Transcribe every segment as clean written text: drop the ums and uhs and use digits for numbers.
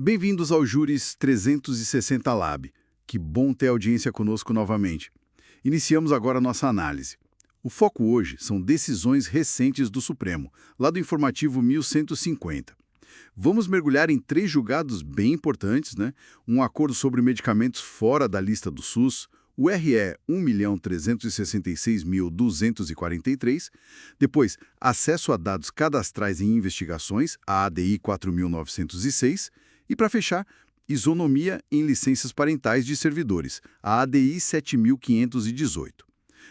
Bem-vindos ao Júris 360 Lab. Que bom ter audiência conosco novamente. Iniciamos agora nossa análise. O foco hoje são decisões recentes do Supremo, lá do informativo 1150. Vamos mergulhar em 3 julgados bem importantes, né? Um acordo sobre medicamentos fora da lista do SUS, o RE 1.366.243, depois acesso a dados cadastrais em investigações, a ADI 4.906, e, para fechar, isonomia em licenças parentais de servidores, a ADI 7.518.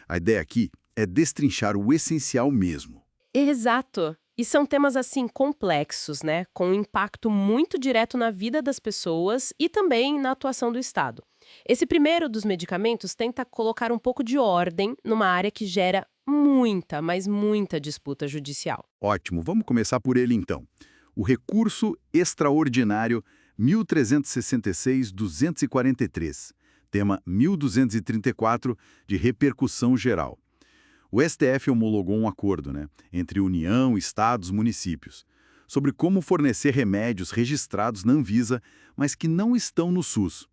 A ideia aqui é destrinchar o essencial mesmo. Exato. E são temas assim complexos, né? Com um impacto muito direto na vida das pessoas e também na atuação do Estado. Esse primeiro dos medicamentos tenta colocar um pouco de ordem numa área que gera muita, mas muita disputa judicial. Ótimo, vamos começar por ele então. O recurso extraordinário 1366-243, tema 1234 de repercussão geral. O STF homologou um acordo, entre União, estados, municípios, sobre como fornecer remédios registrados na Anvisa, mas que não estão no SUS.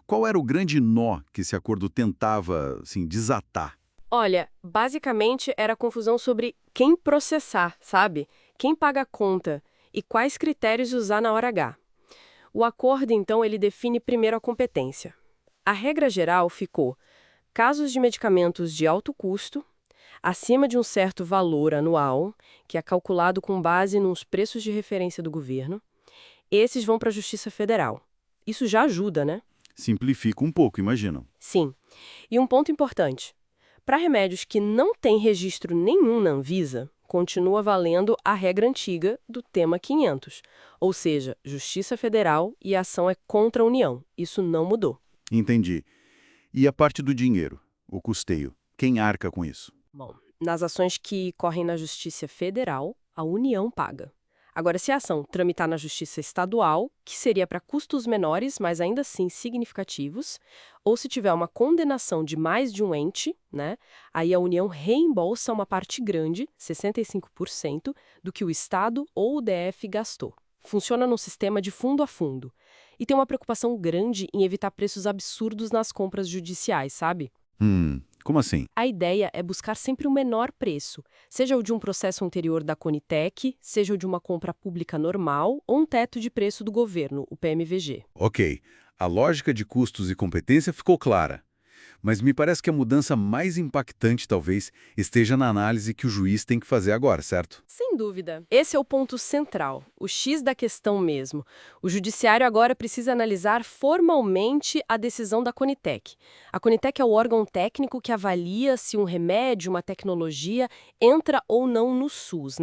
Qual era o grande nó que esse acordo tentava, desatar? Olha, basicamente era confusão sobre quem processar, sabe? Quem paga a conta e quais critérios usar na hora H. O acordo, então, ele define primeiro a competência. A regra geral ficou: casos de medicamentos de alto custo, acima de um certo valor anual, que é calculado com base nos preços de referência do governo, esses vão para a Justiça Federal. Isso já ajuda, né? Simplifica um pouco, imagino. Sim. E um ponto importante: para remédios que não têm registro nenhum na Anvisa, continua valendo a regra antiga do tema 500, ou seja, Justiça Federal e a ação é contra a União. Isso não mudou. Entendi. E a parte do dinheiro, o custeio, quem arca com isso? Bom, nas ações que correm na Justiça Federal, a União paga. Agora, se a ação tramitar na Justiça Estadual, que seria para custos menores, mas ainda assim significativos, ou se tiver uma condenação de mais de um ente, aí a União reembolsa uma parte grande, 65%, do que o Estado ou o DF gastou. Funciona num sistema de fundo a fundo. E tem uma preocupação grande em evitar preços absurdos nas compras judiciais, sabe? Como assim? A ideia é buscar sempre o menor preço, seja o de um processo anterior da Conitec, seja o de uma compra pública normal ou um teto de preço do governo, o PMVG. Ok, a lógica de custos e competência ficou clara. Mas me parece que a mudança mais impactante, talvez, esteja na análise que o juiz tem que fazer agora, certo? Sem dúvida. Esse é o ponto central, o X da questão mesmo. O judiciário agora precisa analisar formalmente a decisão da Conitec. A Conitec é o órgão técnico que avalia se um remédio, uma tecnologia, entra ou não no SUS,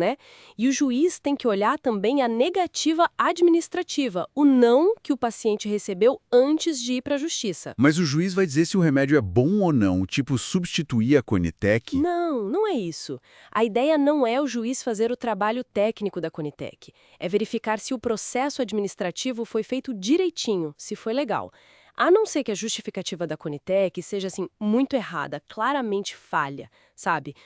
E o juiz tem que olhar também a negativa administrativa, o não que o paciente recebeu antes de ir para a justiça. Mas o juiz vai dizer se o remédio é bom ou não, tipo substituir a Conitec? Não, não é isso. A ideia não é o juiz fazer o trabalho técnico da Conitec. É verificar se o processo administrativo foi feito direitinho, se foi legal. A não ser que a justificativa da Conitec seja, muito errada, claramente falha,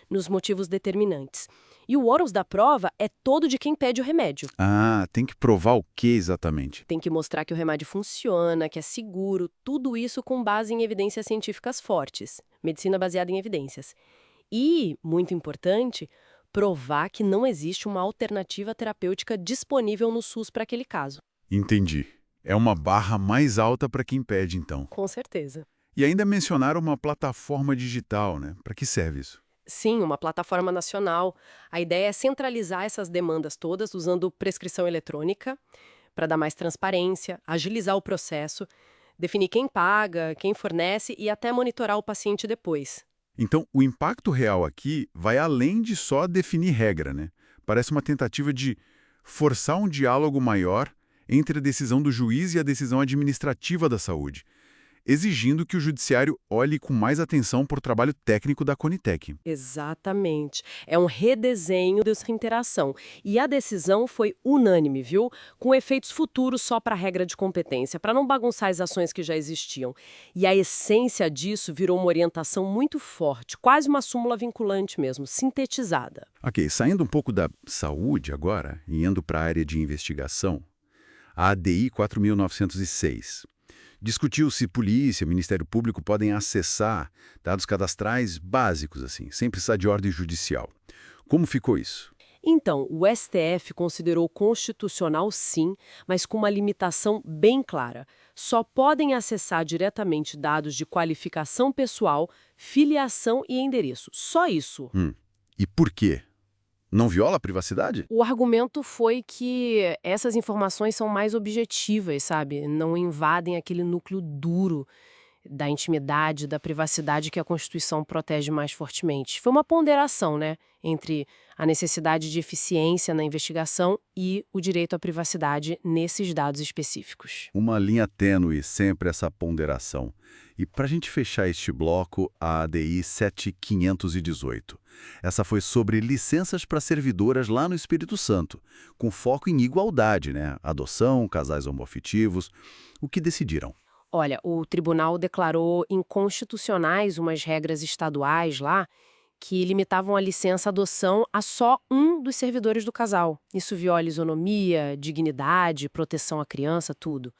nos motivos determinantes. E o ônus da prova é todo de quem pede o remédio. Ah, tem que provar o que exatamente? Tem que mostrar que o remédio funciona, que é seguro, tudo isso com base em evidências científicas fortes. Medicina baseada em evidências. E, muito importante, provar que não existe uma alternativa terapêutica disponível no SUS para aquele caso. Entendi. É uma barra mais alta para quem pede, então. Com certeza. E ainda mencionaram uma plataforma digital, Para que serve isso? Sim, uma plataforma nacional. A ideia é centralizar essas demandas todas usando prescrição eletrônica para dar mais transparência, agilizar o processo, definir quem paga, quem fornece e até monitorar o paciente depois. Então, o impacto real aqui vai além de só definir regra, Parece uma tentativa de forçar um diálogo maior entre a decisão do juiz e a decisão administrativa da saúde, exigindo que o judiciário olhe com mais atenção para o trabalho técnico da Conitec. Exatamente. É um redesenho dessa interação. E a decisão foi unânime, viu? Com efeitos futuros só para a regra de competência, para não bagunçar as ações que já existiam. E a essência disso virou uma orientação muito forte, quase uma súmula vinculante mesmo, sintetizada. Ok, saindo um pouco da saúde agora e indo para a área de investigação, a ADI 4906. Discutiu se polícia, Ministério Público podem acessar dados cadastrais básicos, assim, sem precisar de ordem judicial. Como ficou isso? Então, o STF considerou constitucional sim, mas com uma limitação bem clara. Só podem acessar diretamente dados de qualificação pessoal, filiação e endereço. Só isso. E por quê? Não viola a privacidade? O argumento foi que essas informações são mais objetivas, sabe? Não invadem aquele núcleo duro da intimidade, da privacidade que a Constituição protege mais fortemente. Foi uma ponderação, né, entre a necessidade de eficiência na investigação e o direito à privacidade nesses dados específicos. Uma linha tênue, sempre essa ponderação. E para a gente fechar este bloco, a ADI 7518. Essa foi sobre licenças para servidoras lá no Espírito Santo, com foco em igualdade, né? Adoção, casais homoafetivos. O que decidiram? Olha, o tribunal declarou inconstitucionais umas regras estaduais lá que limitavam a licença adoção a só um dos servidores do casal. Isso viola isonomia, dignidade, proteção à criança, tudo.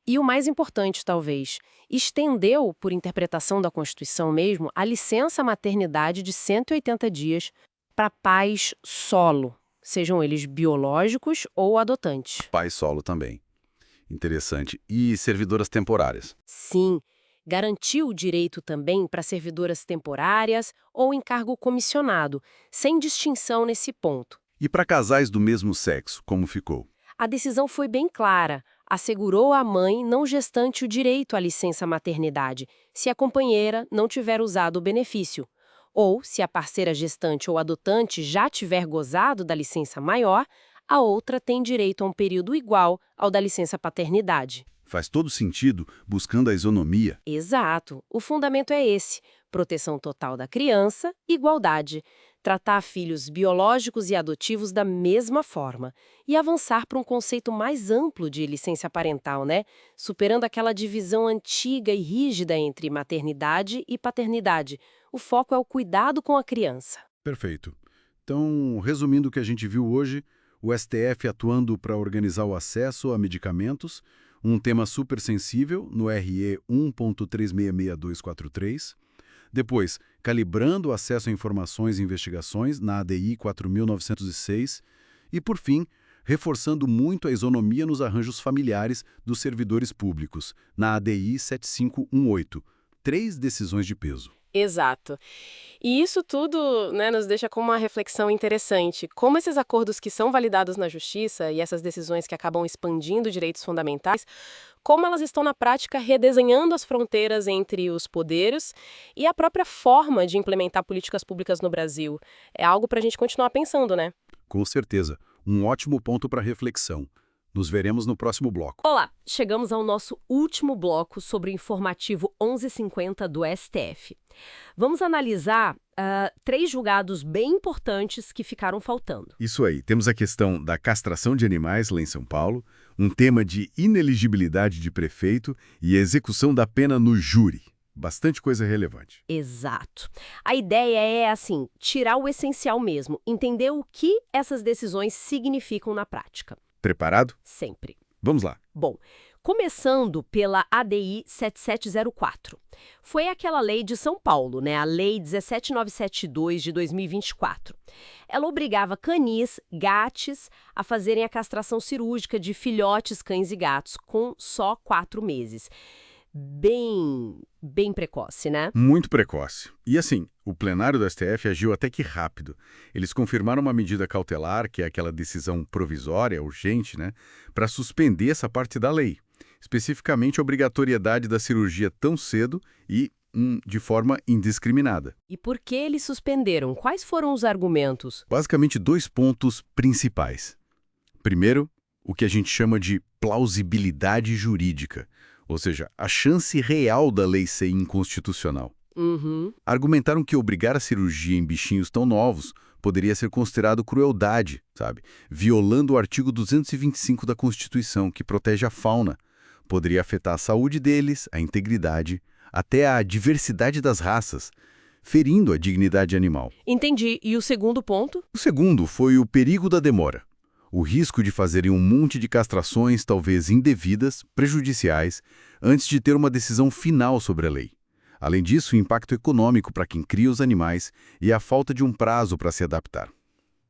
E o mais importante, talvez, estendeu, por interpretação da Constituição mesmo, a licença maternidade de 180 dias para pais solo, sejam eles biológicos ou adotantes. Pai solo também. Interessante. E servidoras temporárias? Sim, garantiu o direito também para servidoras temporárias ou em cargo comissionado, sem distinção nesse ponto. E para casais do mesmo sexo, como ficou? A decisão foi bem clara. Assegurou à mãe não gestante o direito à licença maternidade, se a companheira não tiver usado o benefício. Ou, se a parceira gestante ou adotante já tiver gozado da licença maior, a outra tem direito a um período igual ao da licença paternidade. Faz todo sentido, buscando a isonomia. Exato. O fundamento é esse: proteção total da criança, igualdade. Tratar filhos biológicos e adotivos da mesma forma. E avançar para um conceito mais amplo de licença parental, né? Superando aquela divisão antiga e rígida entre maternidade e paternidade. O foco é o cuidado com a criança. Perfeito. Então, resumindo o que a gente viu hoje, o STF atuando para organizar o acesso a medicamentos, um tema super sensível no RE 1.366243. Depois, calibrando o acesso a informações e investigações na ADI 4906. E, por fim, reforçando muito a isonomia nos arranjos familiares dos servidores públicos, na ADI 7518. 3 decisões de peso. Exato. E isso tudo, né, nos deixa com uma reflexão interessante. Como esses acordos que são validados na justiça e essas decisões que acabam expandindo direitos fundamentais, como elas estão na prática redesenhando as fronteiras entre os poderes e a própria forma de implementar políticas públicas no Brasil. É algo para a gente continuar pensando, né? Com certeza. Um ótimo ponto para reflexão. Nos veremos no próximo bloco. Olá, chegamos ao nosso último bloco sobre o informativo 1150 do STF. Vamos analisar 3 julgados bem importantes que ficaram faltando. Isso aí. Temos a questão da castração de animais lá em São Paulo, um tema de ineligibilidade de prefeito e execução da pena no júri. Bastante coisa relevante. Exato. A ideia é, assim, tirar o essencial mesmo, entender o que essas decisões significam na prática. Preparado? Sempre. Vamos lá. Bom, começando pela ADI 7704. Foi aquela lei de São Paulo, né? A Lei 17972 de 2024. Ela obrigava canis, gates, a fazerem a castração cirúrgica de filhotes, cães e gatos com só 4 meses. Bem precoce, né? Muito precoce. E assim, o plenário do STF agiu até que rápido. Eles confirmaram uma medida cautelar, que é aquela decisão provisória, urgente, né, para suspender essa parte da lei. Especificamente a obrigatoriedade da cirurgia tão cedo e de forma indiscriminada. E por que eles suspenderam? Quais foram os argumentos? Basicamente 2 pontos principais. Primeiro, o que a gente chama de plausibilidade jurídica. Ou seja, a chance real da lei ser inconstitucional. Argumentaram que obrigar a cirurgia em bichinhos tão novos poderia ser considerado crueldade, sabe? Violando o artigo 225 da Constituição, que protege a fauna. Poderia afetar a saúde deles, a integridade, até a diversidade das raças, ferindo a dignidade animal. Entendi. E o segundo ponto? O segundo foi o perigo da demora. O risco de fazerem um monte de castrações, talvez indevidas, prejudiciais, antes de ter uma decisão final sobre a lei. Além disso, o impacto econômico para quem cria os animais e a falta de um prazo para se adaptar.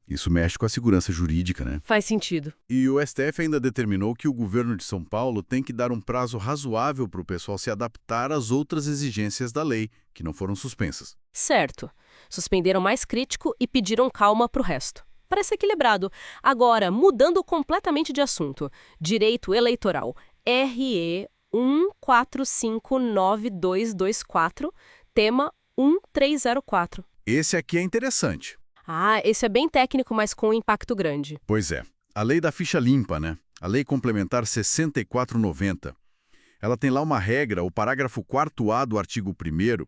Isso mexe com a segurança jurídica, né? Faz sentido. E o STF ainda determinou que o governo de São Paulo tem que dar um prazo razoável para o pessoal se adaptar às outras exigências da lei, que não foram suspensas. Certo. Suspenderam mais crítico e pediram calma para o resto. Parece equilibrado. Agora, mudando completamente de assunto. Direito eleitoral. RE 1459224, tema 1304. Esse aqui é interessante. Ah, esse é bem técnico, mas com um impacto grande. Pois é. A lei da ficha limpa, né? A Lei Complementar 6490. Ela tem lá uma regra, o parágrafo 4º do artigo 1º,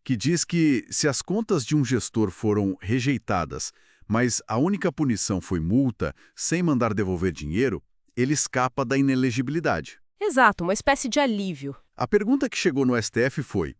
que diz que se as contas de um gestor foram rejeitadas, mas a única punição foi multa, sem mandar devolver dinheiro, ele escapa da inelegibilidade. Exato, uma espécie de alívio. A pergunta que chegou no STF foi: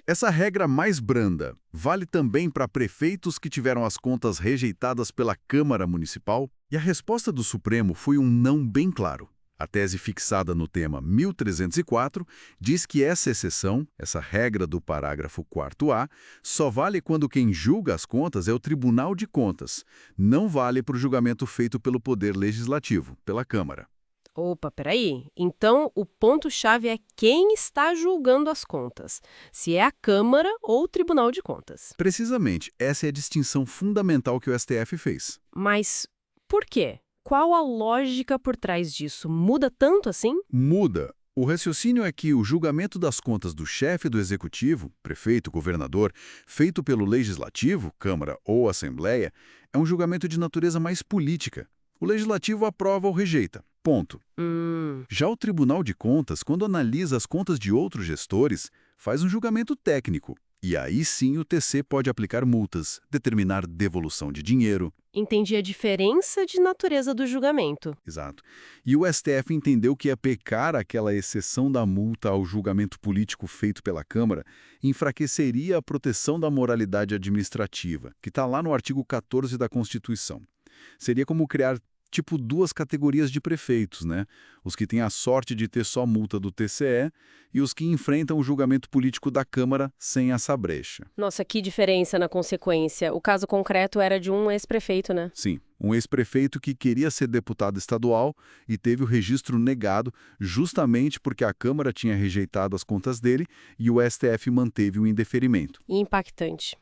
essa regra mais branda vale também para prefeitos que tiveram as contas rejeitadas pela Câmara Municipal? E a resposta do Supremo foi um não bem claro. A tese fixada no tema 1304 diz que essa exceção, essa regra do parágrafo 4º, só vale quando quem julga as contas é o Tribunal de Contas. Não vale para o julgamento feito pelo Poder Legislativo, pela Câmara. Opa, peraí. Então, o ponto-chave é quem está julgando as contas. Se é a Câmara ou o Tribunal de Contas. Precisamente, essa é a distinção fundamental que o STF fez. Mas por quê? Qual a lógica por trás disso? Muda tanto assim? Muda. O raciocínio é que o julgamento das contas do chefe do Executivo, prefeito, governador, feito pelo Legislativo, Câmara ou Assembleia, é um julgamento de natureza mais política. O Legislativo aprova ou rejeita. Ponto. Já o Tribunal de Contas, quando analisa as contas de outros gestores, faz um julgamento técnico. E aí sim o TC pode aplicar multas, determinar devolução de dinheiro. Entendi a diferença de natureza do julgamento. Exato. E o STF entendeu que aplicar aquela exceção da multa ao julgamento político feito pela Câmara enfraqueceria a proteção da moralidade administrativa, que está lá no artigo 14 da Constituição. Seria como criar duas categorias de prefeitos, né? Os que têm a sorte de ter só multa do TCE e os que enfrentam o julgamento político da Câmara sem essa brecha. Nossa, que diferença na consequência. O caso concreto era de um ex-prefeito, né? Sim, um ex-prefeito que queria ser deputado estadual e teve o registro negado justamente porque a Câmara tinha rejeitado as contas dele e o STF manteve o indeferimento. Impactante.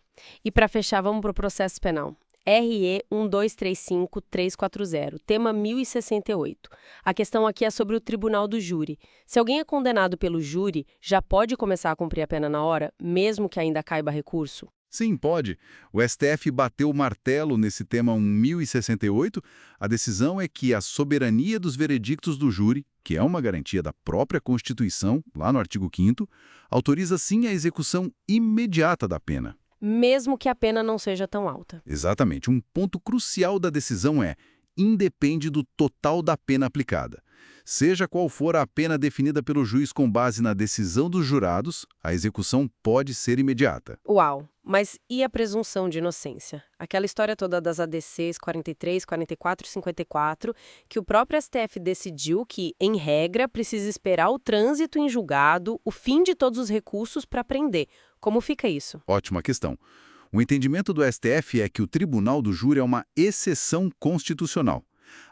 E para fechar, vamos para o processo penal. RE 1235340, tema 1068. A questão aqui é sobre o tribunal do júri. Se alguém é condenado pelo júri, já pode começar a cumprir a pena na hora, mesmo que ainda caiba recurso? Sim, pode. O STF bateu o martelo nesse tema 1068. A decisão é que a soberania dos veredictos do júri, que é uma garantia da própria Constituição, lá no artigo 5º, autoriza sim a execução imediata da pena. Mesmo que a pena não seja tão alta. Exatamente. Um ponto crucial da decisão é: independe do total da pena aplicada. Seja qual for a pena definida pelo juiz com base na decisão dos jurados, a execução pode ser imediata. Uau! Mas e a presunção de inocência? Aquela história toda das ADCs 43, 44 e 54, que o próprio STF decidiu que, em regra, precisa esperar o trânsito em julgado, o fim de todos os recursos para prender. Como fica isso? Ótima questão. O entendimento do STF é que o Tribunal do Júri é uma exceção constitucional.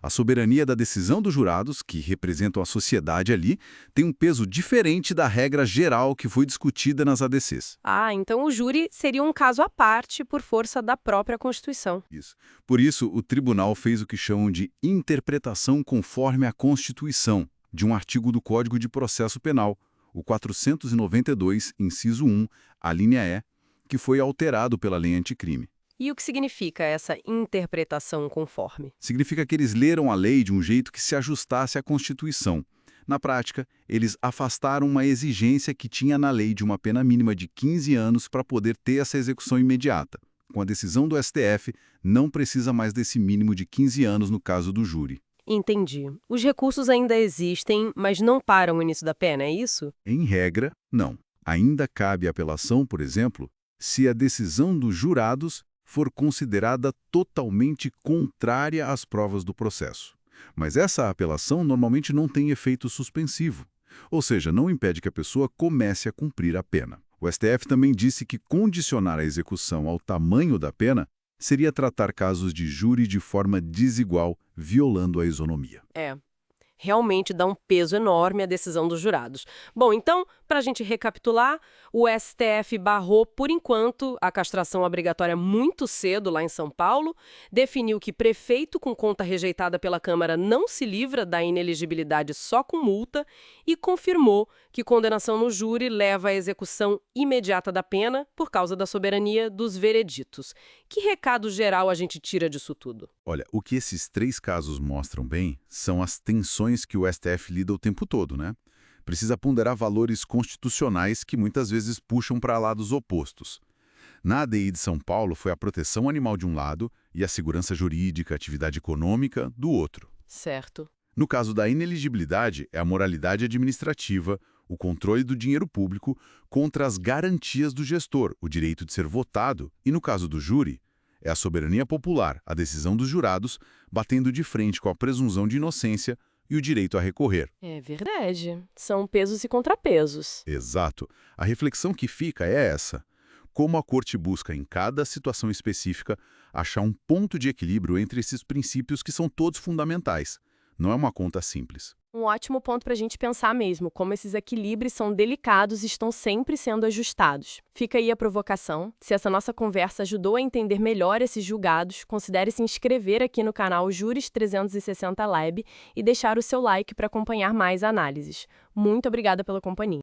A soberania da decisão dos jurados, que representam a sociedade ali, tem um peso diferente da regra geral que foi discutida nas ADCs. Ah, então o júri seria um caso à parte por força da própria Constituição. Isso. Por isso, o tribunal fez o que chamam de interpretação conforme a Constituição, de um artigo do Código de Processo Penal, o 492, inciso 1, a linha E, que foi alterado pela lei anticrime. E o que significa essa interpretação conforme? Significa que eles leram a lei de um jeito que se ajustasse à Constituição. Na prática, eles afastaram uma exigência que tinha na lei de uma pena mínima de 15 anos para poder ter essa execução imediata. Com a decisão do STF, não precisa mais desse mínimo de 15 anos no caso do júri. Entendi. Os recursos ainda existem, mas não param o início da pena, é isso? Em regra, não. Ainda cabe apelação, por exemplo, se a decisão dos jurados for considerada totalmente contrária às provas do processo. Mas essa apelação normalmente não tem efeito suspensivo, ou seja, não impede que a pessoa comece a cumprir a pena. O STF também disse que condicionar a execução ao tamanho da pena seria tratar casos de júri de forma desigual, violando a isonomia. Realmente dá um peso enorme à decisão dos jurados. Bom, então, para a gente recapitular, o STF barrou, por enquanto, a castração obrigatória muito cedo lá em São Paulo, definiu que prefeito com conta rejeitada pela Câmara não se livra da inelegibilidade só com multa e confirmou que condenação no júri leva à execução imediata da pena por causa da soberania dos vereditos. Que recado geral a gente tira disso tudo? Olha, o que esses 3 casos mostram bem são as tensões que o STF lida o tempo todo, né? Precisa ponderar valores constitucionais que muitas vezes puxam para lados opostos. Na ADI de São Paulo foi a proteção animal de um lado e a segurança jurídica, atividade econômica, do outro. Certo. No caso da ineligibilidade, é a moralidade administrativa, o controle do dinheiro público contra as garantias do gestor, o direito de ser votado, e no caso do júri, é a soberania popular, a decisão dos jurados, batendo de frente com a presunção de inocência e o direito a recorrer. É verdade. São pesos e contrapesos. Exato. A reflexão que fica é essa. Como a corte busca, em cada situação específica, achar um ponto de equilíbrio entre esses princípios que são todos fundamentais. Não é uma conta simples. Um ótimo ponto para a gente pensar mesmo, como esses equilíbrios são delicados e estão sempre sendo ajustados. Fica aí a provocação. Se essa nossa conversa ajudou a entender melhor esses julgados, considere se inscrever aqui no canal Júris 360 Lab e deixar o seu like para acompanhar mais análises. Muito obrigada pela companhia.